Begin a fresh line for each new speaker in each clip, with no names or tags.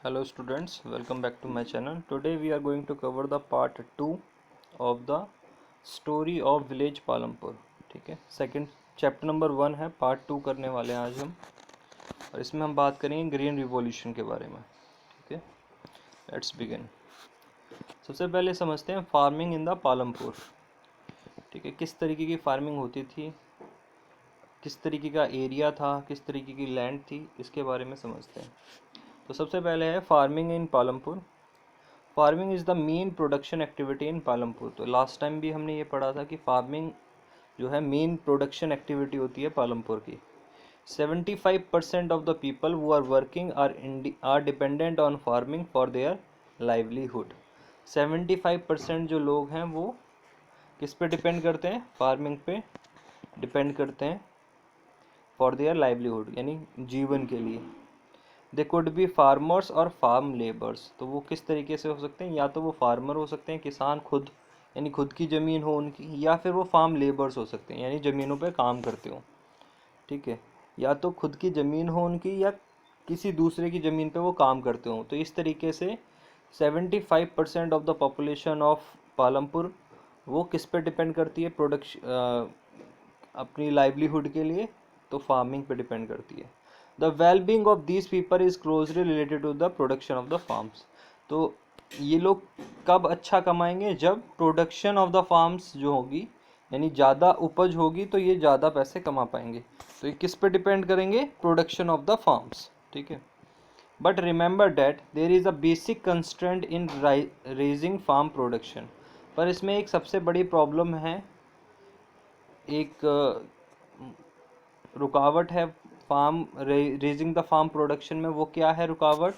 Hello students, welcome back to my channel. Today we are going to cover the part 2 of the story of village Palampur. ठीक है, second chapter number 1 है, part 2 करने वाले हैं आज हम, और इसमें हम बात करेंगे ग्रीन रिवॉल्यूशन के बारे में. ठीक है, लेट्स बिगिन. सबसे पहले समझते हैं फार्मिंग इन द पालमपुर. ठीक है, किस तरीके की फार्मिंग होती थी, किस तरीके का एरिया था, किस तरीके की लैंड थी, इसके बारे में समझते हैं. तो सबसे पहले है farming in Palampur. Farming is the main production activity in Palampur. तो लास्ट टाइम भी हमने ये पढ़ा था कि फार्मिंग जो है मेन प्रोडक्शन एक्टिविटी होती है पालमपुर की. 75% of the people who are working are dependent on farming for their livelihood. 75% जो लोग हैं वो किस पे डिपेंड करते हैं? फार्मिंग पे डिपेंड करते हैं फॉर देयर लाइवलीहुड, यानी जीवन के लिए. दे कुड बी फार्मर्स और फार्म लेबर्स. तो वो किस तरीके से हो सकते हैं? या तो वो फार्मर हो सकते हैं, किसान खुद, यानी खुद की ज़मीन हो उनकी, या फिर वो फार्म लेबर्स हो सकते हैं, यानी ज़मीनों पे काम करते हो. ठीक है, या तो खुद की ज़मीन हो उनकी या किसी दूसरे की ज़मीन पे वो काम करते हो. तो इस तरीके से 75% of the population of Palampur वो किस पे डिपेंड करती है प्रोडक्शन, अपनी लाइवलीहुड के लिए? तो फार्मिंग पे डिपेंड करती है. The wellbeing of these people is closely related to the production of the farms. तो ये लोग कब अच्छा कमाएंगे? जब प्रोडक्शन ऑफ द फार्म्स जो होगी, यानी ज़्यादा उपज होगी, तो ये ज़्यादा पैसे कमा पाएंगे. तो ये किस पे डिपेंड करेंगे? Production of the farms. ठीक है, but remember that there is a basic constraint in raising farm production. पर इसमें एक सबसे बड़ी प्रॉब्लम है, एक रुकावट है farm raising the farm production में. वो क्या है रुकावट?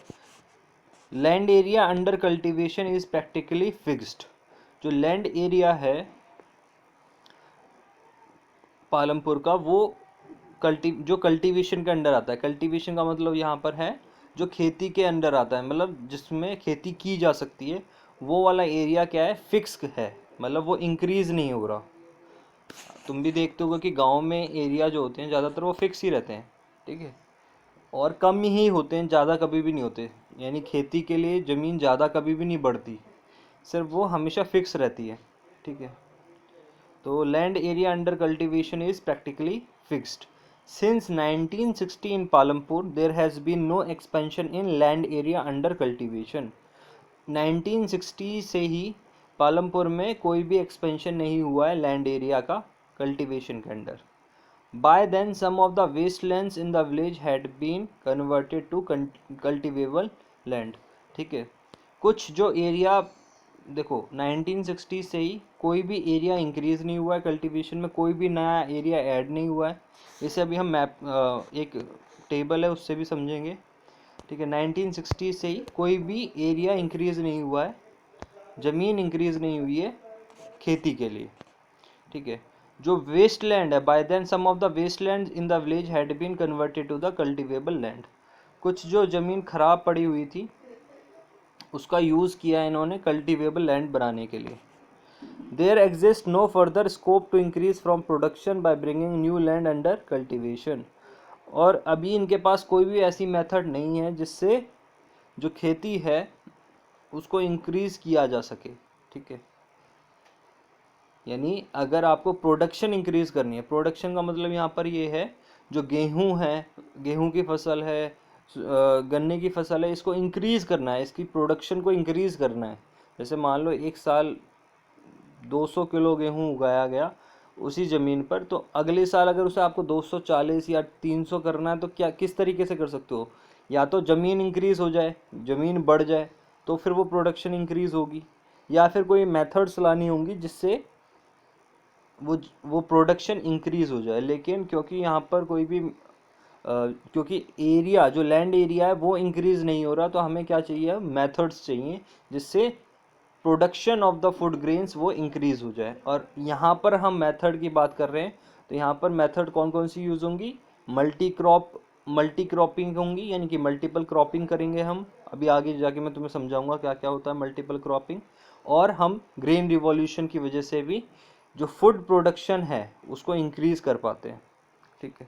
Land area under cultivation is practically fixed. जो लैंड एरिया है पालमपुर का, वो जो कल्टीवेशन के अंडर आता है. कल्टीवेशन का मतलब यहाँ पर है जो खेती के अंडर आता है, मतलब जिसमें खेती की जा सकती है, वो वाला एरिया क्या है? फिक्स है, मतलब वो इंक्रीज नहीं हो रहा. तुम भी देखते होगे कि गांव में एरिया जो होते हैं ज़्यादातर वो फिक्स ही रहते हैं. ठीक है, और कम ही होते हैं, ज़्यादा कभी भी नहीं होते. यानी खेती के लिए ज़मीन ज़्यादा कभी भी नहीं बढ़ती, सिर्फ वो हमेशा फिक्स रहती है. ठीक है, तो land area under cultivation is practically fixed. Since 1960 in Palampur there has been no expansion in land area under cultivation. 1960 से ही पालमपुर में कोई भी एक्सपेंशन नहीं हुआ है लैंड एरिया का कल्टीवेशन के under. By then, some of the wastelands in the village had been converted to cultivable land. ठीक है, कुछ जो एरिया, देखो 1960 से ही कोई भी एरिया इंक्रीज नहीं हुआ है कल्टीवेशन में, कोई भी नया एरिया ऐड नहीं हुआ है. इसे अभी हम मैप, एक टेबल है उससे भी समझेंगे. ठीक है, 1960 से ही कोई भी एरिया इंक्रीज नहीं हुआ है, ज़मीन इंक्रीज नहीं हुई है खेती के लिए. ठीक है, जो वेस्ट लैंड है, by then some of the waste land in the village had been converted to the cultivable land. कुछ जो ज़मीन खराब पड़ी हुई थी उसका यूज़ किया इन्होंने कल्टिवेबल लैंड बनाने के लिए. There exist no further scope to increase from production by bringing new land under cultivation. और अभी इनके पास कोई भी ऐसी मेथड नहीं है जिससे जो खेती है उसको इंक्रीज़ किया जा सके. ठीक है, यानी अगर आपको प्रोडक्शन इंक्रीज़ करनी है, प्रोडक्शन का मतलब यहाँ पर ये है जो गेहूँ है, गेहूँ की फसल है, गन्ने की फसल है, इसको इंक्रीज़ करना है, इसकी प्रोडक्शन को इंक्रीज़ करना है. जैसे मान लो एक साल 200 किलो गेहूँ उगाया गया उसी ज़मीन पर, तो अगले साल अगर उसे आपको 240 या 300 करना है, तो क्या किस तरीके से कर सकते हो? या तो ज़मीन इंक्रीज़ हो जाए, ज़मीन बढ़ जाए, तो फिर वो प्रोडक्शन इंक्रीज़ होगी, या फिर कोई मेथड्स लानी होंगी जिससे वो प्रोडक्शन इंक्रीज़ हो जाए. लेकिन क्योंकि यहाँ पर कोई भी क्योंकि एरिया, जो लैंड एरिया है वो इंक्रीज़ नहीं हो रहा, तो हमें क्या चाहिए? मेथड्स चाहिए जिससे production of the food grains वो इंक्रीज़ हो जाए. और यहाँ पर हम मेथड की बात कर रहे हैं, तो यहाँ पर मेथड कौन कौन सी यूज़ होंगी? मल्टी क्रॉपिंग होंगी, यानी कि मल्टीपल क्रॉपिंग करेंगे हम. अभी आगे जाके मैं तुम्हें समझाऊंगा क्या क्या होता है मल्टीपल क्रॉपिंग. और हम ग्रेन रिवॉल्यूशन की वजह से भी जो फूड प्रोडक्शन है उसको इंक्रीज़ कर पाते हैं. ठीक है,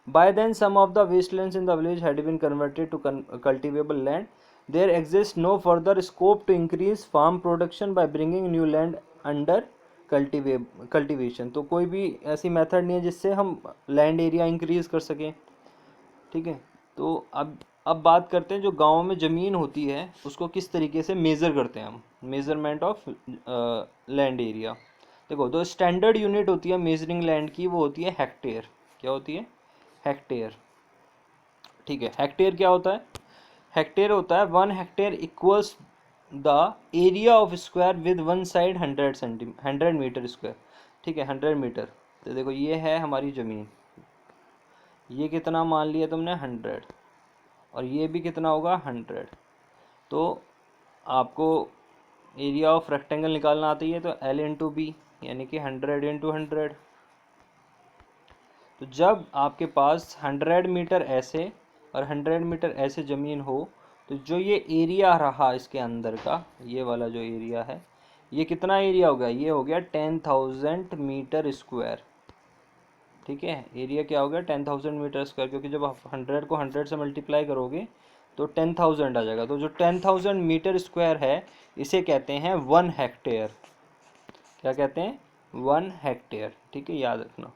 by then some of the wastelands in the village had been converted to cultivable land. There exist no further scope to increase farm production by bringing new land under cultivation. तो कोई भी ऐसी method नहीं है जिससे हम land area increase कर सकें, ठीक है। तो अब बात करते हैं जो गाँव में ज़मीन होती है उसको किस तरीके से मेज़र करते हैं हम, मेज़रमेंट ऑफ लैंड एरिया। देखो, जो स्टैंडर्ड यूनिट होती है मेजरिंग लैंड की वो होती है हेक्टेयर। क्या होती है? हेक्टेयर, ठीक है। हेक्टेयर क्या होता है? हेक्टेयर होता है 1 hectare equals the area of square with one side 100 metre square, ठीक है, 100 मीटर। तो देखो ये है हमारी ज़मीन, ये कितना मान लिया तुमने? 100, और ये भी कितना होगा? 100। तो आपको एरिया ऑफ रेक्टेंगल निकालना आती है, तो L इंटू बी, यानी कि 100 इंटू 100। तो जब आपके पास 100 मीटर ऐसे और 100 मीटर ऐसे ज़मीन हो, तो जो ये एरिया रहा इसके अंदर का, ये वाला जो एरिया है, ये कितना एरिया हो गया? ये हो गया 10,000 मीटर स्क्वायर, ठीक है। एरिया क्या हो गया? 10,000 मीटर स्क्वायर, क्योंकि जब आप 100 को 100 से मल्टीप्लाई करोगे तो 10,000 आ जाएगा। तो जो 10,000 मीटर स्क्वायर है इसे कहते हैं 1 हेक्टेयर। क्या कहते हैं? 1 हेक्टेयर, ठीक है, याद रखना।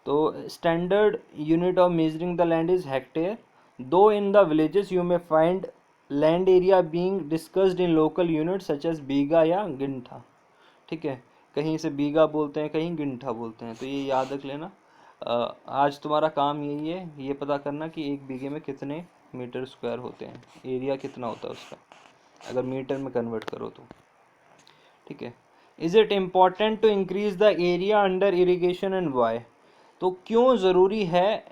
तो standard unit of measuring the land is hectare, though in the villages you may find land area being discussed in local unit such as bigha या गिंठा, ठीक है। कहीं से बीघा बोलते हैं, कहीं गिंठा बोलते हैं, तो ये याद रख लेना। आज तुम्हारा काम यही है, ये पता करना कि एक बीघे में कितने मीटर स्क्वायर होते हैं, एरिया कितना होता है उसका, अगर मीटर में कन्वर्ट करो तो, ठीक है। Is it important to increase the area under irrigation and why? तो क्यों ज़रूरी है,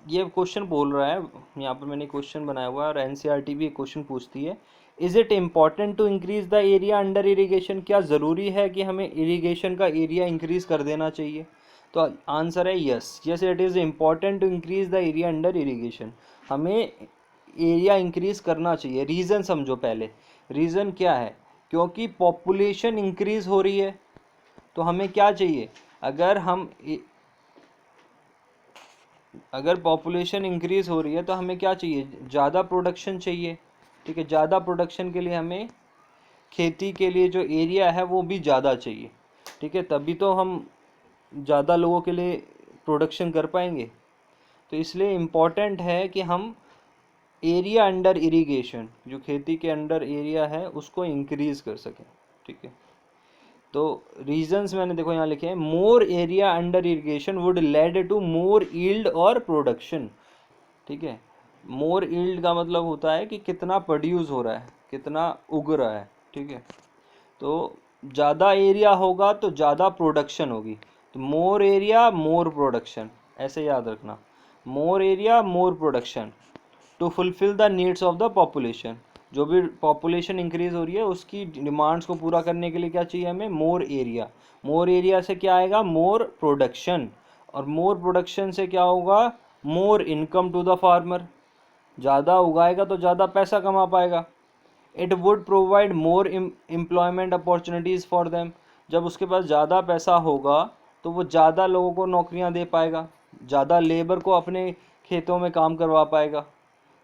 ये क्वेश्चन बोल रहा है यहाँ पर, मैंने क्वेश्चन बनाया हुआ है और एनसीईआरटी भी क्वेश्चन पूछती है, is it important to increase the area under irrigation? क्या ज़रूरी है कि हमें इरिगेशन का एरिया इंक्रीज कर देना चाहिए? तो आंसर है yes, yes it is important to increase the area under irrigation. हमें एरिया इंक्रीज करना चाहिए। रीज़न समझो पहले, रीज़न क्या है? क्योंकि पॉपुलेशन इंक्रीज हो रही है, तो हमें क्या चाहिए? अगर पॉपुलेशन इंक्रीज हो रही है तो हमें क्या चाहिए? ज़्यादा प्रोडक्शन चाहिए, ठीक है। ज़्यादा प्रोडक्शन के लिए हमें खेती के लिए जो एरिया है वो भी ज़्यादा चाहिए, ठीक है, तभी तो हम ज़्यादा लोगों के लिए प्रोडक्शन कर पाएंगे। तो इसलिए इम्पॉर्टेंट है कि हम एरिया अंडर इरिगेशन, जो खेती के अंडर एरिया है उसको इंक्रीज कर सकें, ठीक है। तो रीजंस मैंने देखो यहाँ लिखे हैं, more area under irrigation would lead to more yield और प्रोडक्शन, ठीक है। मोर यील्ड का मतलब होता है कि कितना प्रोड्यूस हो रहा है, कितना उग रहा है, ठीक है। तो ज़्यादा एरिया होगा तो ज़्यादा प्रोडक्शन होगी, तो मोर एरिया मोर प्रोडक्शन, ऐसे याद रखना, more area more production to fulfil the needs of the population. जो भी पॉपुलेशन इंक्रीज हो रही है उसकी डिमांड्स को पूरा करने के लिए क्या चाहिए हमें? मोर एरिया। मोर एरिया से क्या आएगा? मोर प्रोडक्शन, और मोर प्रोडक्शन से क्या होगा? More income to the farmer. ज़्यादा उगाएगा तो ज़्यादा पैसा कमा पाएगा। It would provide more employment opportunities for them. जब उसके पास ज़्यादा पैसा होगा तो वो ज़्यादा लोगों को नौकरियां दे पाएगा, ज़्यादा लेबर को अपने खेतों में काम करवा पाएगा,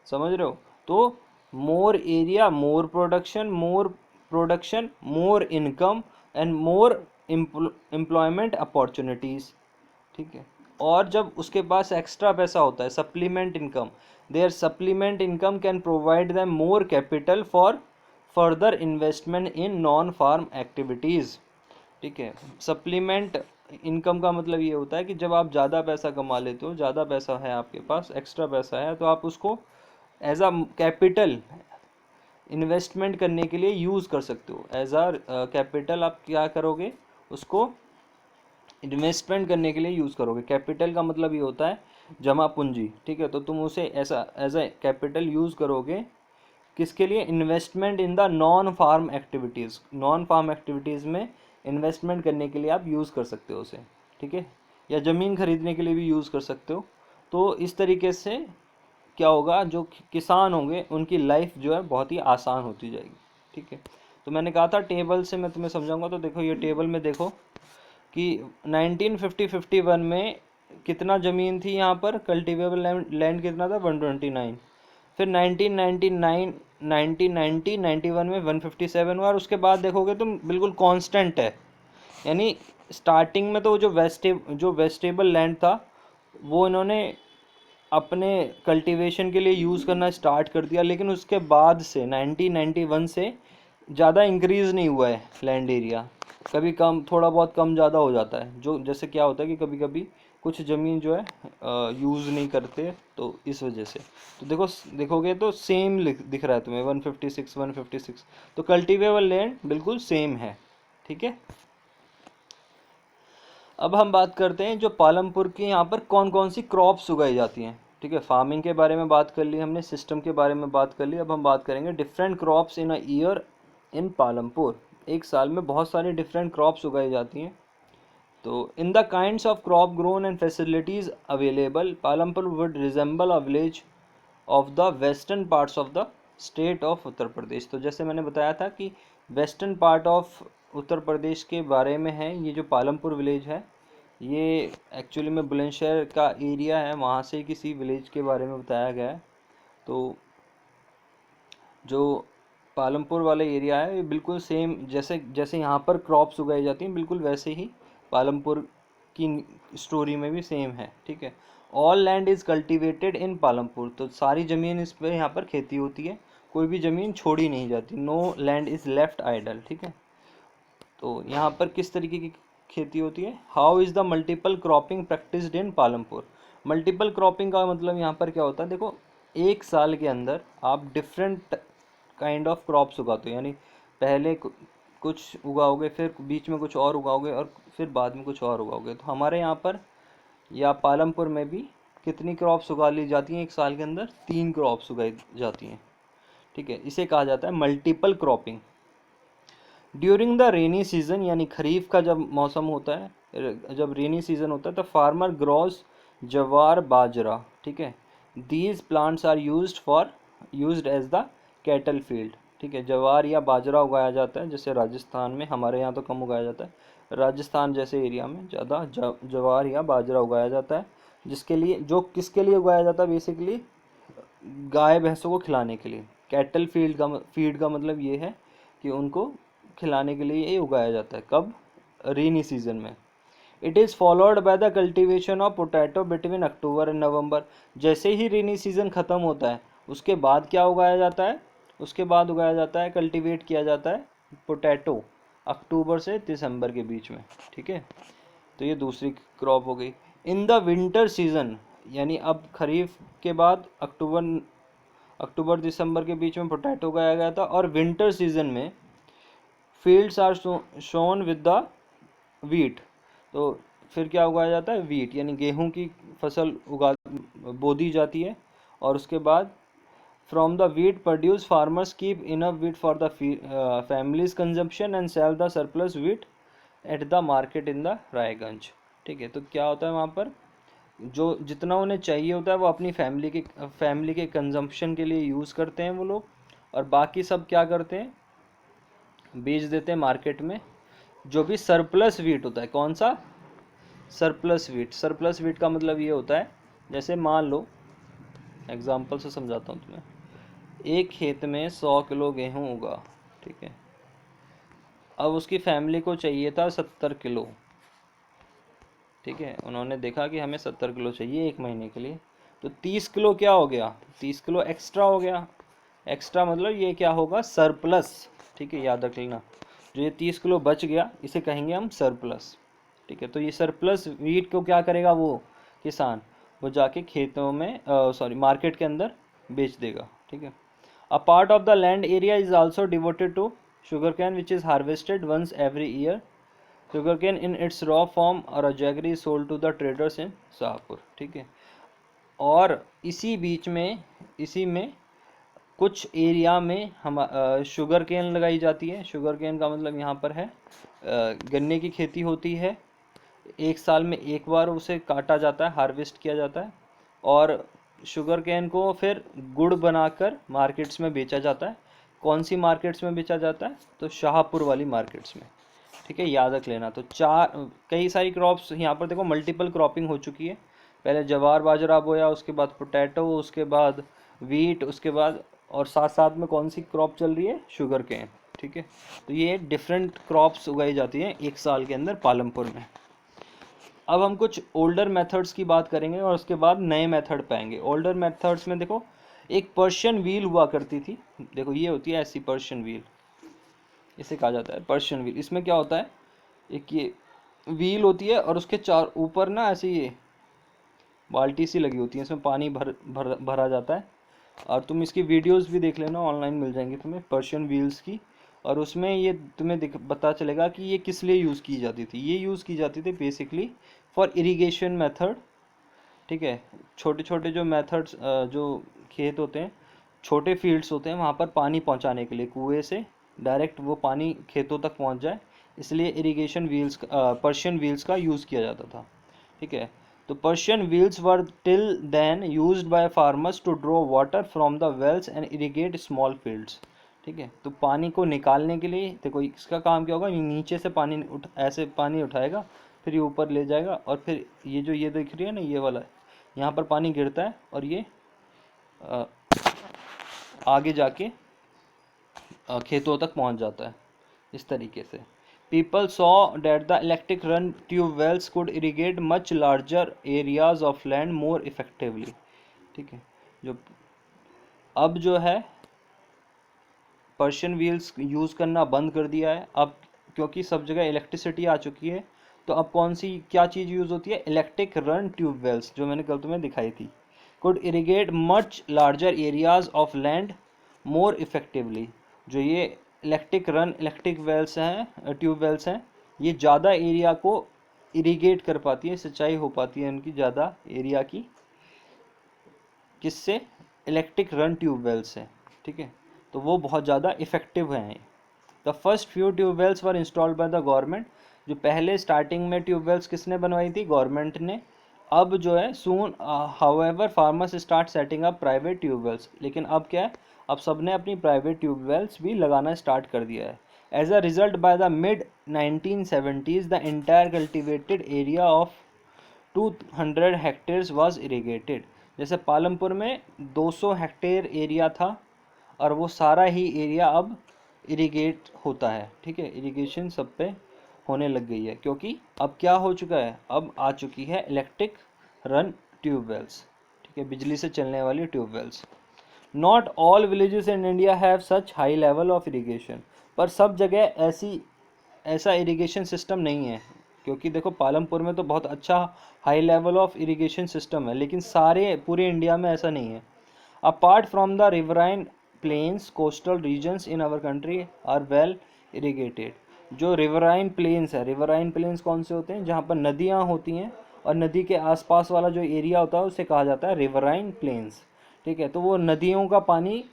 समझ रहे हो? तो मोर area more production more income and more employment opportunities, ठीक है। और जब उसके पास एक्स्ट्रा पैसा होता है, supplement income, their supplement income can provide them more capital for further investment in non farm activities, ठीक है। सप्लीमेंट इनकम का मतलब ये होता है कि जब आप ज़्यादा पैसा कमा लेते हो, ज़्यादा पैसा है आपके पास, एक्स्ट्रा पैसा है, तो आप उसको एज अ कैपिटल इन्वेस्टमेंट करने के लिए यूज़ कर सकते हो। एज अ कैपिटल आप क्या करोगे? उसको इन्वेस्टमेंट करने के लिए यूज़ करोगे। कैपिटल का मतलब ये होता है जमा पूंजी, ठीक है। तो तुम उसे ऐसा एज ए कैपिटल यूज़ करोगे, किसके लिए? Investment in the non farm activities. Non farm activities में इन्वेस्टमेंट करने के लिए आप यूज़ कर सकते हो उसे, ठीक है। या ज़मीन खरीदने के लिए भी यूज़ कर सकते हो। तो इस तरीके से क्या होगा, जो किसान होंगे उनकी लाइफ जो है बहुत ही आसान होती जाएगी, ठीक है। तो मैंने कहा था टेबल से मैं तुम्हें समझाऊंगा, तो देखो ये टेबल में देखो कि 1950-51 में कितना ज़मीन थी यहाँ पर, कल्टिवेबल लैंड कितना था? 129। फिर 1999 1990 91 में 157 हुआ, और उसके बाद देखोगे तो बिल्कुल कांस्टेंट है। यानी स्टार्टिंग में तो जो वेस्टेबल लैंड था वो इन्होंने अपने कल्टीवेशन के लिए यूज़ करना स्टार्ट कर दिया, लेकिन उसके बाद से 1991 से ज़्यादा इंक्रीज़ नहीं हुआ है लैंड एरिया। कभी कम, थोड़ा बहुत कम ज़्यादा हो जाता है, जो जैसे क्या होता है कि कभी कभी कुछ ज़मीन जो है यूज़ नहीं करते, तो इस वजह से। तो देखोगे तो सेम दिख रहा है तुम्हें 156 156, तो कल्टीवेबल लैंड बिल्कुल सेम है। ठीक है, अब हम बात करते हैं जो पालमपुर के यहाँ पर कौन कौन सी क्रॉप्स उगाई जाती हैं। ठीक है, फार्मिंग के बारे में बात कर ली हमने, सिस्टम के बारे में बात कर ली। अब हम बात करेंगे different crops in a year in Palampur. एक साल में बहुत सारी डिफरेंट क्रॉप्स उगाई जाती हैं। तो in the kinds of crop grown and facilities available, Palampur would resemble a village of the western parts of the state of Uttar Pradesh. तो जैसे मैंने बताया था कि western part of Uttar Pradesh के बारे में है ये जो पालमपुर विलेज है। ये एक्चुअली में बुलंदशहर का एरिया है, वहाँ से किसी विलेज के बारे में बताया गया है। तो जो पालमपुर वाला एरिया है ये बिल्कुल सेम, जैसे जैसे यहाँ पर क्रॉप्स उगाई जाती हैं बिल्कुल वैसे ही पालमपुर की स्टोरी में भी सेम है। ठीक है, all land is cultivated in Palampur. तो सारी ज़मीन इस पर यहाँ पर खेती होती है, कोई भी ज़मीन छोड़ी नहीं जाती। No land is left idle. ठीक है, तो यहाँ पर किस तरीके की खेती होती है। How is the multiple cropping practised in Palampur. Multiple cropping का मतलब यहाँ पर क्या होता है, देखो एक साल के अंदर आप डिफरेंट काइंड ऑफ क्रॉप्स उगाते हो। यानी पहले कुछ उगाओगे, फिर बीच में कुछ और उगाओगे, और फिर बाद में कुछ और उगाओगे। तो हमारे यहाँ पर या पालमपुर में भी कितनी क्रॉप्स उगा ली जाती हैं एक साल के अंदर, 3 क्रॉप्स उगाई जाती हैं। ठीक है, इसे कहा जाता है multiple cropping. During the rainy season, यानी खरीफ का जब मौसम होता है, जब रेनी सीजन होता है, तो फार्मर ग्रोज जवार बाजरा। ठीक है, these plants are used as the cattle field. ठीक है, जवार या बाजरा उगाया जाता है, जैसे राजस्थान में, हमारे यहाँ तो कम उगाया जाता है, राजस्थान जैसे एरिया में ज़्यादा जवार या बाजरा उगाया जाता है। जिसके लिए, जो किसके लिए उगाया जाता है, बेसिकली गाय भैंसों को खिलाने के लिए। कैटल फीड का मतलब ये है कि उनको खिलाने के लिए ये उगाया जाता है। कब, रेनी सीजन में। It is followed by the cultivation of potato between October and November. जैसे ही रेनी सीजन ख़त्म होता है उसके बाद क्या उगाया जाता है, उसके बाद उगाया जाता है, कल्टीवेट किया जाता है पोटैटो, अक्टूबर से दिसंबर के बीच में। ठीक है, तो ये दूसरी क्रॉप हो गई। इन द विंटर सीजन, यानी अब खरीफ के बाद अक्टूबर दिसंबर के बीच में पोटैटो उगाया गया था, और विंटर सीजन में fields are sown with the wheat. तो फिर क्या उगाया जाता है, वीट, यानी गेहूं की फसल बो दी जाती है। और उसके बाद from the wheat produce farmers keep enough wheat for the family's consumption and sell the surplus wheat at the market in the Raiganj. ठीक है, तो क्या होता है वहाँ पर, जो जितना उन्हें चाहिए होता है वो अपनी फैमिली के कंजम्पशन के लिए यूज़ करते हैं वो लोग, और बाकी सब क्या करते हैं, बेच देते हैं मार्केट में। जो भी सरप्लस वीट होता है, कौन सा, सरप्लस वीट। सरप्लस वीट का मतलब ये होता है, जैसे मान लो, एग्जांपल से समझाता हूँ तुम्हें। एक खेत में 100 किलो गेहूँ उगा। ठीक है, अब उसकी फैमिली को चाहिए था 70 किलो। ठीक है, उन्होंने देखा कि हमें 70 किलो चाहिए एक महीने के लिए, तो 30 किलो क्या हो गया, 30 किलो एक्स्ट्रा हो गया। एक्स्ट्रा मतलब ये क्या होगा, सरप्लस। ठीक है, याद रख लेना, जो ये 30 किलो बच गया इसे कहेंगे हम सरप्लस। ठीक है, तो ये सरप्लस वीट को क्या करेगा वो किसान, वो जाके खेतों में, सॉरी, मार्केट के अंदर बेच देगा। ठीक है, a part of the land area is also devoted to sugar cane which is harvested once every year. Sugar cane in its raw form or a jaggery sold to the traders in Shahpur. ठीक है, और इसी बीच में, इसी में कुछ area में हम शुगर केन लगाई जाती है। शुगर केन का मतलब यहाँ पर है गन्ने की खेती होती है। एक साल में एक बार उसे काटा जाता है, हार्वेस्ट किया जाता है, और शुगर केन को फिर गुड़ बनाकर मार्केट्स में बेचा जाता है। कौन सी मार्केट्स में बेचा जाता है, तो शाहपुर वाली मार्केट्स में। ठीक है, याद रख लेना। तो कई सारी क्रॉप्स यहाँ पर देखो, मल्टीपल क्रॉपिंग हो चुकी है। पहले जवार बाजरा बोया, उसके बाद पोटैटो, उसके बाद वीट, उसके बाद और साथ साथ में कौन सी क्रॉप चल रही है, शुगर केन। ठीक है, तो ये डिफरेंट क्रॉप्स उगाई जाती हैं एक साल के अंदर पालमपुर में। अब हम कुछ ओल्डर मेथड्स की बात करेंगे और उसके बाद नए मेथड पाएंगे। ओल्डर मेथड्स में देखो, एक पर्शियन व्हील हुआ करती थी। देखो ये होती है ऐसी पर्शियन व्हील, इसे कहा जाता है पर्शियन व्हील। इसमें क्या होता है, एक ये व्हील होती है और उसके चार ऊपर ना ऐसे ये बाल्टी सी लगी होती है, इसमें पानी भरा जाता है। और तुम इसकी वीडियोस भी देख लेना, ऑनलाइन मिल जाएंगी तुम्हें पर्शियन व्हील्स की। और उसमें ये तुम्हें पता चलेगा कि ये किस लिए यूज़ की जाती थी। ये यूज़ की जाती थी बेसिकली फॉर इरिगेशन मेथड। ठीक है, छोटे छोटे जो मेथड्स, जो खेत होते हैं, छोटे फील्ड्स होते हैं, वहाँ पर पानी पहुँचाने के लिए कुएं से डायरेक्ट वो पानी खेतों तक पहुँच जाए, इसलिए इरिगेशन व्हील्स, पर्शियन व्हील्स का यूज़ किया जाता था। ठीक है, तो Persian wheels were till then used by farmers to draw water from the wells and irrigate small fields. ठीक है, तो पानी को निकालने के लिए देखो इसका काम क्या होगा, ये नीचे से पानी ऐसे पानी उठाएगा, फिर ये ऊपर ले जाएगा, और फिर ये जो ये दिख रही है ना, ये वाला यहाँ पर पानी गिरता है और ये अ, आगे जाके खेतों तक पहुँच जाता है इस तरीके से। People saw that the electric run tube wells could irrigate much larger areas of land more effectively. ठीक है, जो अब जो है पर्शियन व्हील्स यूज़ करना बंद कर दिया है अब, क्योंकि सब जगह इलेक्ट्रिसिटी आ चुकी है। तो अब कौन सी क्या चीज़ यूज़ होती है, इलेक्ट्रिक रन ट्यूब वेल्स, जो मैंने कल तुम्हें दिखाई थी। Could irrigate much larger areas of land more effectively. जो ये इलेक्ट्रिक वेल्स हैं, ट्यूब वेल्स हैं, ये ज़्यादा एरिया को इरीगेट कर पाती है, सिंचाई हो पाती है उनकी ज़्यादा एरिया की, किससे, इलेक्ट्रिक रन ट्यूब वेल्स से। ठीक है, तो वो बहुत ज़्यादा इफेक्टिव हैं। The first few tube wells were installed by the government. जो पहले स्टार्टिंग में ट्यूब वेल्स किसने बनवाई थी, गवर्नमेंट ने। अब जो है soon however farmers start setting up private tube wells. लेकिन अब क्या है, अब सबने अपनी प्राइवेट ट्यूब वेल्स भी लगाना स्टार्ट कर दिया है। As a result by the mid 1970s the entire cultivated area of 200 hectares was irrigated. जैसे पालमपुर में 200 हेक्टेयर एरिया था और वो सारा ही एरिया अब इरीगेट होता है। ठीक है, इरीगेशन सब पे होने लग गई है, क्योंकि अब क्या हो चुका है, अब आ चुकी है इलेक्ट्रिक रन ट्यूब वेल्स। ठीक है, बिजली से चलने वाली tube wells. Not all villages in India have such high level of irrigation. पर सब जगह ऐसा इरिगेशन सिस्टम नहीं है, क्योंकि देखो पालमपुर में तो बहुत अच्छा high level of irrigation system है, लेकिन पूरे इंडिया में ऐसा नहीं है। Apart from the riverine plains, coastal regions in our country are well irrigated. जो रिवराइन प्लेन्स है, रिवराइन प्लेन्स कौन से होते हैं, जहाँ पर नदियाँ होती हैं और नदी के आसपास वाला जो एरिया होता है उसे कहा जाता है रिवराइन प्लेन्स। ठीक है, तो वो नदियों का पानी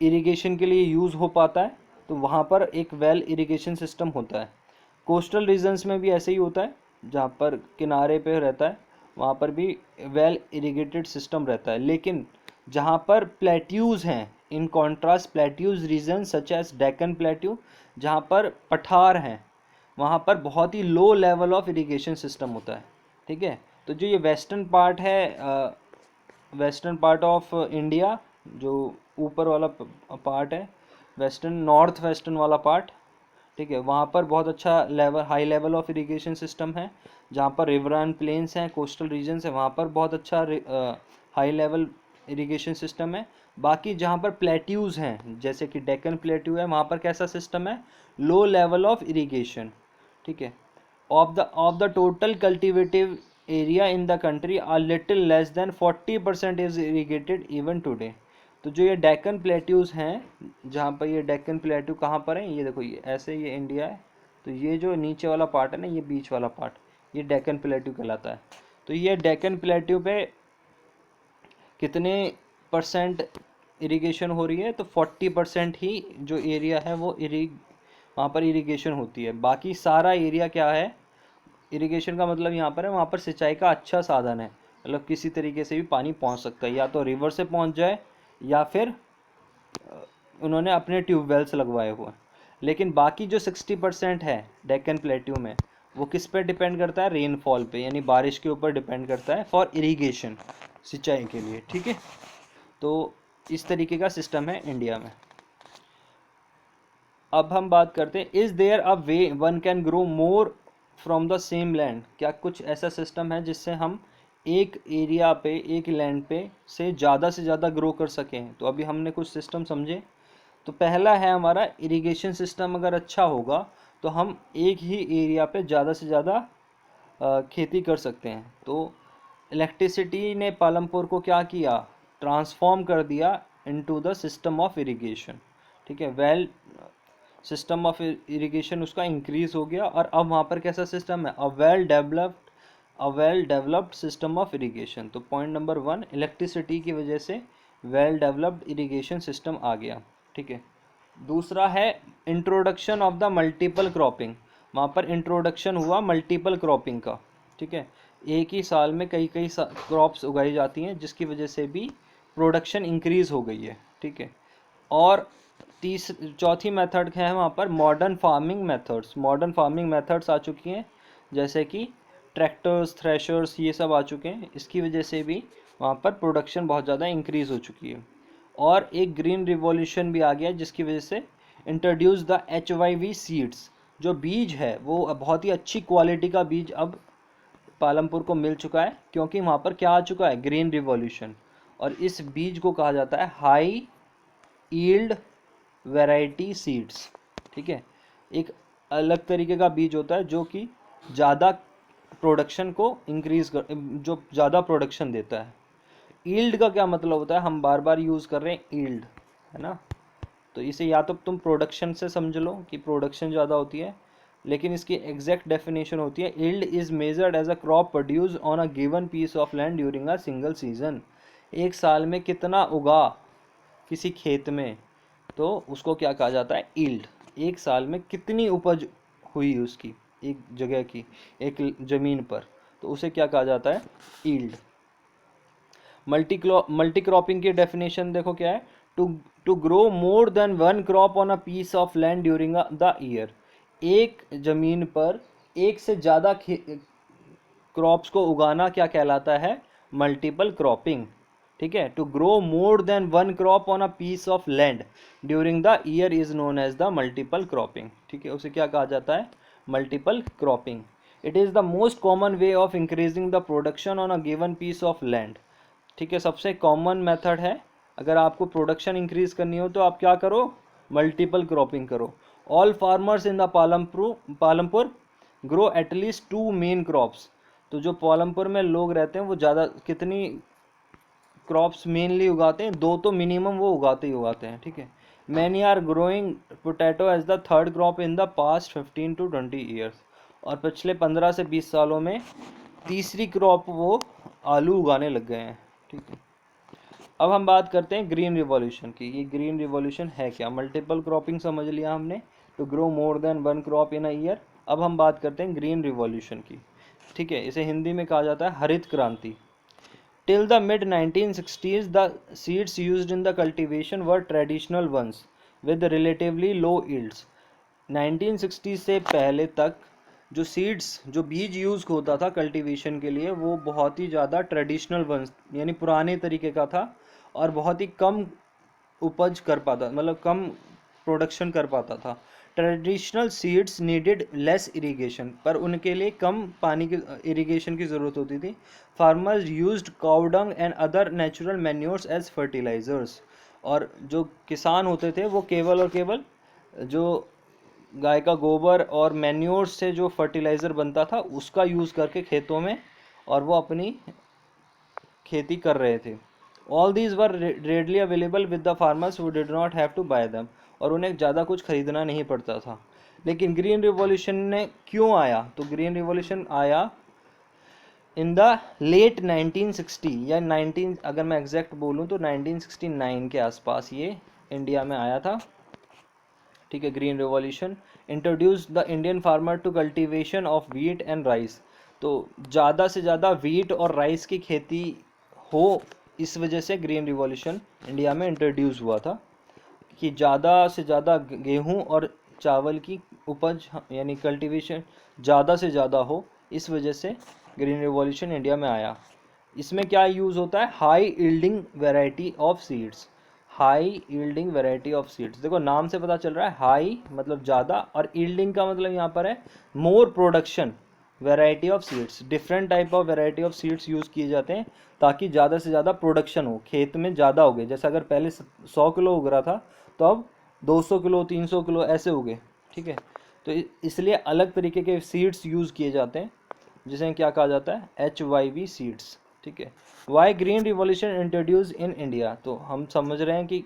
इरिगेशन के लिए यूज़ हो पाता है, तो वहाँ पर एक वेल इरिगेशन सिस्टम होता है। कोस्टल रीजन्स में भी ऐसे ही होता है, जहाँ पर किनारे पे रहता है वहाँ पर भी वेल इरिगेटेड सिस्टम रहता है। लेकिन जहाँ पर प्लेट्यूज़ हैं, in contrast plateaus region such as Deccan plateau, जहाँ पर पठार हैं, वहाँ पर बहुत ही low level of irrigation system होता है। ठीक है, तो जो ये वेस्टर्न पार्ट है, वेस्टर्न पार्ट ऑफ इंडिया, जो ऊपर वाला पार्ट है, वेस्टर्न नॉर्थ वेस्टर्न वाला पार्ट, ठीक है, वहाँ पर बहुत अच्छा high level of irrigation system है। जहाँ पर रिवराइन प्लेन्स हैं, कोस्टल रीजन्स हैं, वहाँ पर बहुत अच्छा हाई लेवल इरिगेशन सिस्टम है। बाकी जहाँ पर प्लेट्यूज़ हैं, जैसे कि डेक्कन प्लेट्यू है, वहाँ पर कैसा सिस्टम है, लो लेवल ऑफ इरिगेशन। ठीक है, of the total cultivative area in the country, a little less than 40% is irrigated even today। तो जो ये डेक्कन प्लेट्यूज़ हैं, जहाँ पर ये डेक्कन प्लेट्यू कहाँ पर हैं, ये देखो, ये ऐसे ये इंडिया है, तो ये जो नीचे वाला पार्ट है ना, ये बीच वाला पार्ट, ये डेक्कन प्लेट्यू कहलाता है। तो ये डेक्कन प्लेट्यू पे कितने परसेंट इरिगेशन हो रही है, तो 40% ही जो एरिया है वो वहाँ पर इरिगेशन होती है। बाकी सारा एरिया क्या है, इरिगेशन का मतलब यहाँ पर है, वहाँ पर सिंचाई का अच्छा साधन है, मतलब किसी तरीके से भी पानी पहुँच सकता है, या तो रिवर से पहुँच जाए या फिर उन्होंने अपने ट्यूबवेल्स लगवाए हुए हैं। लेकिन बाकी जो 60% है डेक्कन प्लेट्यू में, वो किस पे डिपेंड करता है, रेनफॉल पे, यानी बारिश के ऊपर डिपेंड करता है फॉर इरिगेशन, सिंचाई के लिए। ठीक है, तो इस तरीके का सिस्टम है इंडिया में। अब हम बात करते हैं, is there a way one can grow more from the same land. क्या कुछ ऐसा सिस्टम है जिससे हम एक एरिया पे, एक लैंड पे से ज़्यादा ग्रो कर सकें? तो अभी हमने कुछ सिस्टम समझे। तो पहला है हमारा इरिगेशन सिस्टम। अगर अच्छा होगा तो हम एक ही एरिया पे ज़्यादा से ज़्यादा खेती कर सकते हैं। तो इलेक्ट्रिसिटी ने पालमपुर को क्या किया, ट्रांसफॉर्म कर दिया into the system of irrigation. ठीक है, वेल सिस्टम ऑफ इरिगेशन उसका इंक्रीज हो गया, और अब वहाँ पर कैसा सिस्टम है, a well developed system of irrigation. तो पॉइंट नंबर 1, इलेक्ट्रिसिटी की वजह से वेल डेवलप्ड इरिगेशन सिस्टम आ गया। ठीक है, दूसरा है introduction of the multiple cropping. वहाँ पर इंट्रोडक्शन हुआ मल्टीपल क्रॉपिंग का। ठीक है, एक ही साल में कई कई क्रॉप्स उगाई जाती हैं, जिसकी वजह से भी प्रोडक्शन इंक्रीज हो गई है। ठीक है, और चौथी मेथड है वहाँ पर मॉडर्न फार्मिंग मेथड्स आ चुकी हैं, जैसे कि ट्रैक्टर्स, थ्रेशर्स, ये सब आ चुके हैं। इसकी वजह से भी वहाँ पर प्रोडक्शन बहुत ज़्यादा इंक्रीज़ हो चुकी है। और एक ग्रीन रिवॉल्यूशन भी आ गया, जिसकी वजह से इंट्रोड्यूस द HYV सीड्स। जो बीज है वो बहुत ही अच्छी क्वालिटी का बीज अब पालमपुर को मिल चुका है, क्योंकि वहाँ पर क्या आ चुका है, ग्रीन रिवॉल्यूशन। और इस बीज को कहा जाता है हाई ईल्ड वैरायटी सीड्स। ठीक है, एक अलग तरीके का बीज होता है जो कि ज़्यादा प्रोडक्शन को इंक्रीज कर, जो ज़्यादा प्रोडक्शन देता है। ईल्ड का क्या मतलब होता है, हम बार बार यूज़ कर रहे हैं ईल्ड, है ना। तो इसे या तो तुम प्रोडक्शन से समझ लो कि प्रोडक्शन ज़्यादा होती है, लेकिन इसकी एग्जैक्ट डेफिनेशन होती है yield is measured as a crop produce on a given piece of land during a single season. एक साल में कितना उगा किसी खेत में, तो उसको क्या कहा जाता है, ईल्ड। एक साल में कितनी उपज हुई उसकी, एक जगह की, एक ज़मीन पर, तो उसे क्या कहा जाता है, ईल्ड। मल्टी क्रॉपिंग की डेफिनेशन देखो क्या है, to to grow more than one crop on a piece of land during the year. एक ज़मीन पर एक से ज़्यादा क्रॉप्स को उगाना क्या कहलाता है, मल्टीपल क्रॉपिंग। ठीक है, to grow more than one crop on a piece of land during the year is known as the multiple cropping. ठीक है, उसे क्या कहा जाता है, multiple cropping. It is the most common way of increasing the production on a given piece of land. ठीक है, सबसे कॉमन मेथड है, अगर आपको प्रोडक्शन इंक्रीज करनी हो तो आप क्या करो, मल्टीपल क्रॉपिंग करो। All farmers in the Palampur grow at least 2 main crops. तो जो पालमपुर में लोग रहते हैं वो ज़्यादा कितनी क्रॉप्स मेनली उगाते हैं, 2 तो मिनिमम वो उगाते ही उगाते हैं। ठीक है, many are growing potato as the third crop in the past 15 to 20 years. और पिछले 15 से 20 सालों में तीसरी क्रॉप वो आलू उगाने लग गए हैं। ठीक है, अब हम बात करते हैं ग्रीन रिवॉल्यूशन की। ये ग्रीन रिवॉल्यूशन है क्या, मल्टीपल क्रॉपिंग समझ लिया हमने, to grow more than one crop in a year. अब हम बात करते हैं ग्रीन रिवॉल्यूशन की। ठीक है, इसे हिंदी में कहा जाता है हरित क्रांति। Till the mid 1960s, the seeds used in the cultivation were traditional ones with relatively low yields. 1960 से पहले तक जो सीड्स, जो बीज यूज़ होता था कल्टीवेशन के लिए, वो बहुत ही ज़्यादा ट्रेडिशनल वंस यानी पुराने तरीके का था, और बहुत ही कम उपज कर पाता, मतलब कम प्रोडक्शन कर पाता था। Traditional seeds needed less irrigation, पर उनके लिए कम पानी की इरिगेशन की ज़रूरत होती थी। Farmers used cow dung and other natural manures as fertilisers. और जो किसान होते थे वो केवल और केवल जो गाय का गोबर और मैन्योर्स से जो फर्टिलाइज़र बनता था उसका यूज़ करके खेतों में, और वो अपनी खेती कर रहे थे। All these were readily available with the farmers who did not have to buy them. और उन्हें ज़्यादा कुछ खरीदना नहीं पड़ता था। लेकिन ग्रीन रिवॉल्यूशन ने क्यों आया, तो ग्रीन रिवॉल्यूशन आया इन द लेट 1960 या 19, अगर मैं एग्जैक्ट बोलूँ तो 1969 के आसपास ये इंडिया में आया था। ठीक है, green revolution introduce the Indian farmer to cultivation of wheat and rice. तो ज़्यादा से ज़्यादा वीट और राइस की खेती हो, इस वजह से ग्रीन रिवॉल्यूशन इंडिया में इंट्रोड्यूस हुआ था, कि ज़्यादा से ज़्यादा गेहूं और चावल की उपज यानी कल्टीवेशन ज़्यादा से ज़्यादा हो, इस वजह से ग्रीन रिवॉल्यूशन इंडिया में आया। इसमें क्या यूज़ होता है, high yielding variety of seeds. High yielding variety of seeds. देखो नाम से पता चल रहा है, हाई मतलब ज़्यादा और यील्डिंग का मतलब यहाँ पर है more production variety of seeds. Different type of variety of seeds use किए जाते हैं ताकि ज़्यादा से ज़्यादा प्रोडक्शन हो, खेत में ज़्यादा उगे। जैसे अगर पहले 100 किलो उग रहा था तो अब 200 किलो 300 किलो ऐसे उगे, ठीक है। तो इसलिए अलग तरीके के सीड्स यूज़ किए जाते हैं जिसे क्या कहा जाता है, HYV सीड्स, ठीक है। Why green revolution introduce in India, तो हम समझ रहे हैं कि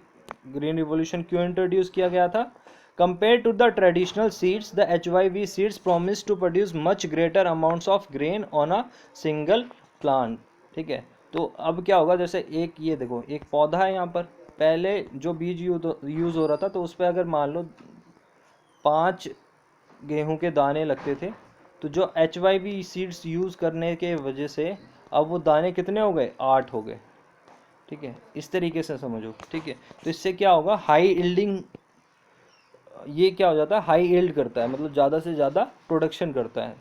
ग्रीन रिवॉल्यूशन क्यों इंट्रोड्यूस किया गया था। Compare to the traditional seeds, the HYV seeds promise to produce much greater amounts of grain on a single plant, ठीक है। तो अब क्या होगा, जैसे एक ये देखो एक पौधा है यहाँ पर, पहले जो बीज यूज़ हो रहा था तो उस पर अगर मान लो 5 गेहूं के दाने लगते थे, तो जो HYV सीड्स यूज़ करने के वजह से अब वो दाने कितने हो गए, 8 हो गए, ठीक है। इस तरीके से समझो, ठीक है। तो इससे क्या होगा, हाई यील्डिंग, ये क्या हो जाता है, हाई यील्ड करता है, मतलब ज़्यादा से ज़्यादा प्रोडक्शन करता है।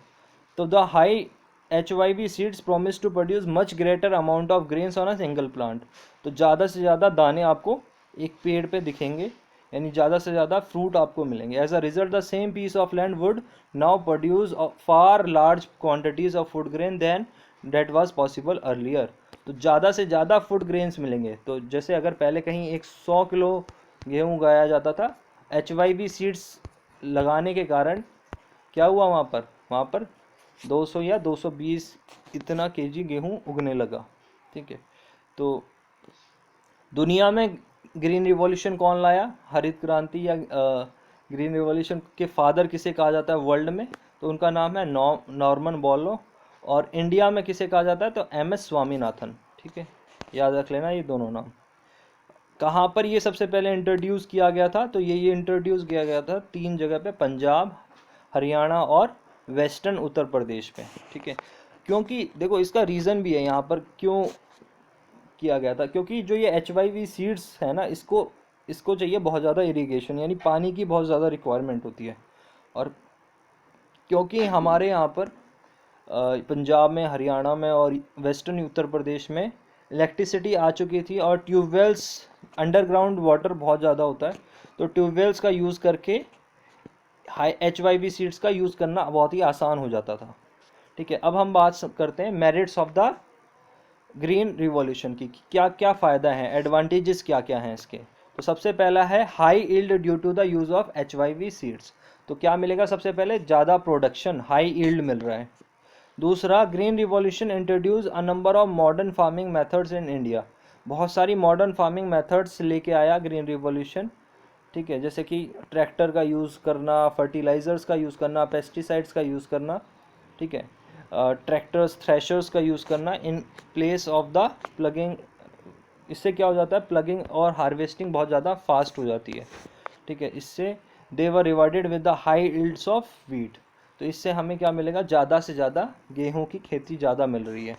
तो the high HYV seeds promise to produce much greater amount of grains on a single plant, तो ज़्यादा से ज़्यादा दाने आपको एक पेड़ पे दिखेंगे, यानी ज़्यादा से ज़्यादा फ्रूट आपको मिलेंगे। As a result the same piece of land would now produce far large quantities of food grain than that was possible earlier, तो ज़्यादा से ज़्यादा फूड ग्रेन्स मिलेंगे। तो जैसे अगर पहले कहीं 100 किलो गेहूँ उगाया जाता था, HYV सीड्स लगाने के कारण क्या हुआ, वहाँ पर 200 या 220 इतना केजी गेहूँ उगने लगा, ठीक है। तो दुनिया में ग्रीन रिवॉल्यूशन कौन लाया, हरित क्रांति या ग्रीन रिवॉल्यूशन के फादर किसे कहा जाता है वर्ल्ड में, तो उनका नाम है नॉर्मन बोरलॉग। और इंडिया में किसे कहा जाता है, तो MS स्वामीनाथन, ठीक है। याद रख लेना ये दोनों नाम। कहाँ पर ये सबसे पहले इंट्रोड्यूस किया गया था, तो ये इंट्रोड्यूस किया गया था 3 जगह पे, पंजाब, हरियाणा और वेस्टर्न उत्तर प्रदेश पे, ठीक है। क्योंकि देखो इसका रीज़न भी है यहाँ पर क्यों किया गया था, क्योंकि जो ये HYV सीड्स है ना, इसको चाहिए बहुत ज़्यादा इरिगेशन, यानी पानी की बहुत ज़्यादा रिक्वायरमेंट होती है। और क्योंकि हमारे यहाँ पर पंजाब में, हरियाणा में और वेस्टर्न उत्तर प्रदेश में इलेक्ट्रिसिटी आ चुकी थी और ट्यूबवेल्स, अंडरग्राउंड वाटर बहुत ज़्यादा होता है, तो ट्यूबवेल्स का यूज़ करके हाई HYV सीड्स का यूज़ करना बहुत ही आसान हो जाता था, ठीक है। अब हम बात करते हैं merits of the green revolution की, क्या क्या फ़ायदा है, एडवांटेजेस क्या क्या हैं इसके। तो सबसे पहला है high yield due to the use of HYV seeds, तो क्या मिलेगा, सबसे पहले ज़्यादा प्रोडक्शन, हाई यील्ड मिल रहा है। दूसरा, green revolution introduce a number of modern farming methods in India, बहुत सारी मॉडर्न फार्मिंग मेथड्स लेके आया ग्रीन रिवॉल्यूशन, ठीक है। जैसे कि ट्रैक्टर का यूज़ करना, फर्टिलाइज़र्स का यूज़ करना, पेस्टिसाइड्स का यूज़ करना, ठीक है। ट्रैक्टर्स, थ्रेशर्स का यूज़ करना in place of the plugging, इससे क्या हो जाता है, प्लगिंग और हार्वेस्टिंग बहुत ज़्यादा फास्ट हो जाती है, ठीक है। इससे they were rewarded with the high yields of wheat, तो इससे हमें क्या मिलेगा, ज़्यादा से ज़्यादा गेहूं की खेती ज़्यादा मिल रही है,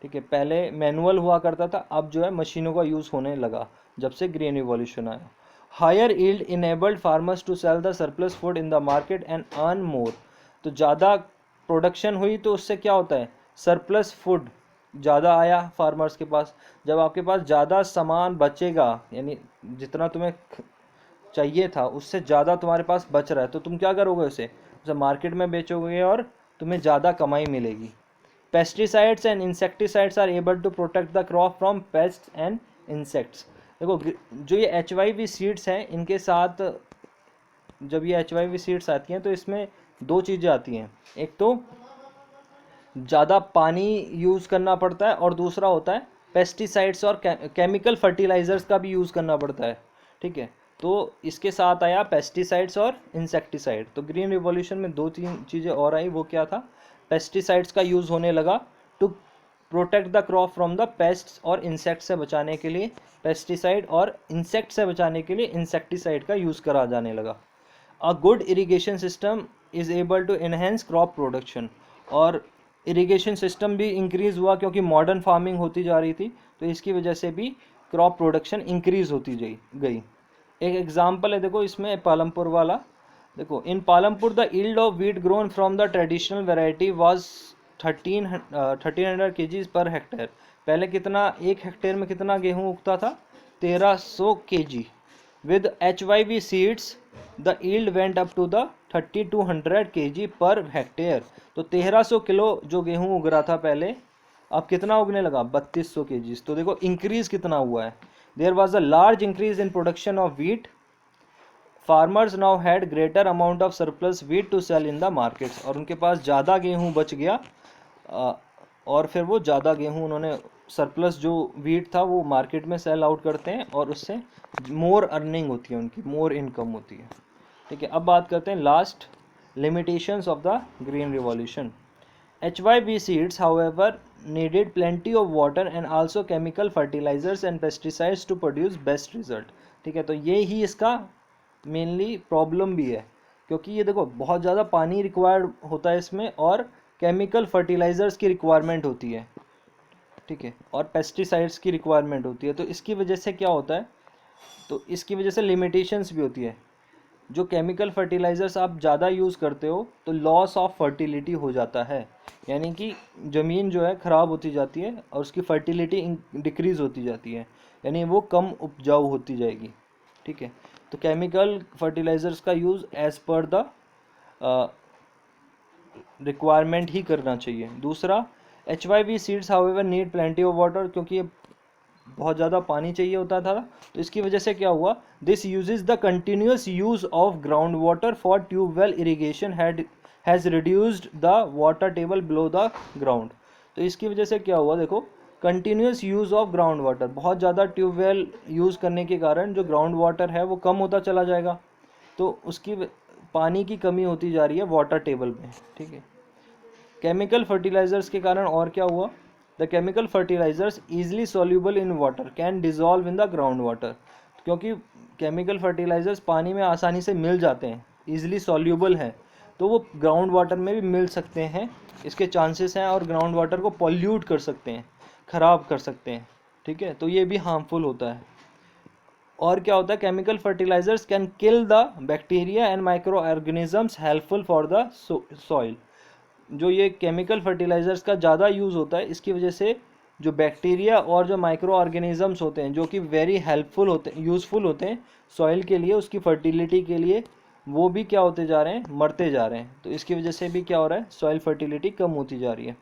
ठीक है। पहले मैनुअल हुआ करता था, अब जो है मशीनों का यूज़ होने लगा जब से ग्रीन रिवॉल्यूशन आया। Higher yield enabled farmers to sell the surplus food in the market and earn more, तो ज़्यादा प्रोडक्शन हुई तो उससे क्या होता है, सरप्लस फूड ज़्यादा आया फार्मर्स के पास। जब आपके पास ज़्यादा सामान बचेगा, यानी जितना तुम्हें चाहिए था उससे ज़्यादा तुम्हारे पास बच रहा है, तो तुम क्या करोगे, उसे मार्केट में बेचोगे और तुम्हें ज़्यादा कमाई मिलेगी। Pesticides and insecticides are able to protect the crop from pest and insects. देखो जो ये HYV सीड्स हैं, इनके साथ जब ये HYV सीड्स आती हैं तो इसमें 2 चीज़ें आती हैं, एक तो ज़्यादा पानी यूज़ करना पड़ता है और दूसरा होता है पेस्टिसाइड्स और केमिकल फर्टिलाइज़र्स का भी यूज़ करना पड़ता है, ठीक है। तो इसके साथ आया पेस्टिसाइड्स और इंसेक्टिसाइड। तो ग्रीन रिवॉल्यूशन में 2-3 चीज़ें और आई, वो क्या था, पेस्टिसाइड्स का यूज़ होने लगा to protect the crop from the pests, और इंसेक्ट से बचाने के लिए पेस्टिसाइड और इंसेक्ट से बचाने के लिए इंसेक्टिसाइड का यूज़ करा जाने लगा। A good irrigation system is able to enhance crop production, और इरिगेशन सिस्टम भी इंक्रीज़ हुआ क्योंकि मॉडर्न फार्मिंग होती जा रही थी, तो इसकी वजह से भी क्रॉप प्रोडक्शन इंक्रीज़ होती गई। एक एग्जांपल है देखो इसमें, पालमपुर वाला, देखो in Palampur the yield of wheat grown from the traditional variety was 1300 kgs per hectare. पहले कितना, 1 हेक्टेयर में कितना गेहूँ उगता था, 1300 kg. With HYV seeds, the yield went up to the 3200 kg per hectare. तो 1300 किलो जो गेहूं उग रहा था पहले, अब कितना उगने लगा? 3200 kg. तो देखो इंक्रीज कितना हुआ है. There was a large increase in production of wheat. Farmers now had greater amount of surplus wheat to sell in the markets. और उनके पास ज़्यादा गेहूं बच गया, और फिर वो ज़्यादा गेहूं उन्होंने सरप्लस जो व्हीट था वो मार्केट में सेल आउट करते हैं, और उससे मोर अर्निंग होती है उनकी, मोर इनकम होती है. ठीक है, अब बात करते हैं last limitations of the green revolution. HYV seeds, however, needed plenty of water and also chemical fertilizers and pesticides to produce best result. ठीक है, तो ये ही इसका मेनली प्रॉब्लम भी है, क्योंकि ये देखो बहुत ज़्यादा पानी रिक्वायर्ड होता है इसमें, और केमिकल फर्टिलाइज़र्स की रिक्वायरमेंट होती है. ठीक है, और पेस्टिसाइड्स की रिक्वायरमेंट होती है. तो इसकी वजह से क्या होता है, तो इसकी वजह से लिमिटेशंस भी होती है. जो केमिकल फर्टिलाइज़र्स आप ज़्यादा यूज़ करते हो तो लॉस ऑफ फर्टिलिटी हो जाता है, यानी कि ज़मीन जो है ख़राब होती जाती है और उसकी फर्टिलिटी डिक्रीज़ होती जाती है, यानी वो कम उपजाऊ होती जाएगी. ठीक है, तो केमिकल फर्टिलाइज़र्स का use as per the requirement ही करना चाहिए. दूसरा, HYV seeds however need plenty of water, क्योंकि ये बहुत ज़्यादा पानी चाहिए होता था, तो इसकी वजह से क्या हुआ, this usages the continuous use of ground water for tubewell irrigation has reduced the water table below the ground. तो इसकी वजह से क्या हुआ, देखो continuous use of ground water, बहुत ज़्यादा ट्यूबवेल यूज़ करने के कारण जो ग्राउंड वाटर है वो कम होता चला जाएगा, तो उसकी पानी की कमी होती जा रही है वाटर टेबल में. ठीक है, केमिकल फर्टिलाइज़र्स के कारण और क्या हुआ, the chemical fertilisers easily soluble in water can dissolve in the ground water. क्योंकि केमिकल फर्टिलाइज़र्स पानी में आसानी से मिल जाते हैं, ईजिली सॉल्यूबल हैं, तो वो ग्राउंड वाटर में भी मिल सकते हैं, इसके चांसेस हैं, और ग्राउंड वाटर को पॉल्यूट कर सकते हैं, ख़राब कर सकते हैं. ठीक है, तो ये भी हार्मफुल होता है. और क्या होता है, chemical fertilisers can kill the bacteria and micro organisms helpful for the soil. जो ये केमिकल फर्टिलाइज़र्स का ज़्यादा यूज़ होता है, इसकी वजह से जो बैक्टीरिया और जो माइक्रो ऑर्गेनिजम्स होते हैं, जो कि वेरी हेल्पफुल होते हैं, यूज़फुल होते हैं सॉइल के लिए, उसकी फर्टिलिटी के लिए, वो भी क्या होते जा रहे हैं, मरते जा रहे हैं. तो इसकी वजह से भी क्या हो रहा है, सॉइल फर्टिलिटी कम होती जा रही है.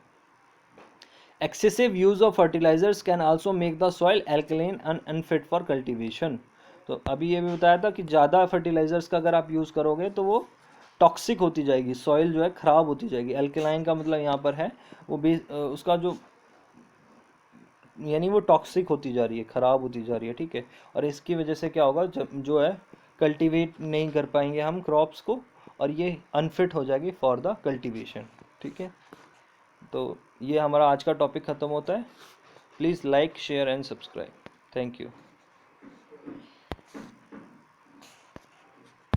Excessive use of fertilisers can also make the soil alkaline and unfit for cultivation. तो अभी ये भी बताया था कि ज़्यादा फर्टिलाइजर्स का अगर आप यूज़ करोगे तो वो टॉक्सिक होती जाएगी, सॉइल जो है ख़राब होती जाएगी. एल्कलाइन का मतलब यहाँ पर है वो भी उसका जो, यानी वो टॉक्सिक होती जा रही है, ख़राब होती जा रही है. ठीक है, और इसकी वजह से क्या होगा, जब जो है कल्टीवेट नहीं कर पाएंगे हम क्रॉप्स को, और ये अनफिट हो जाएगी फॉर द कल्टीवेशन. ठीक है, तो ये हमारा आज का टॉपिक ख़त्म होता है. Please like, share and subscribe. Thank you.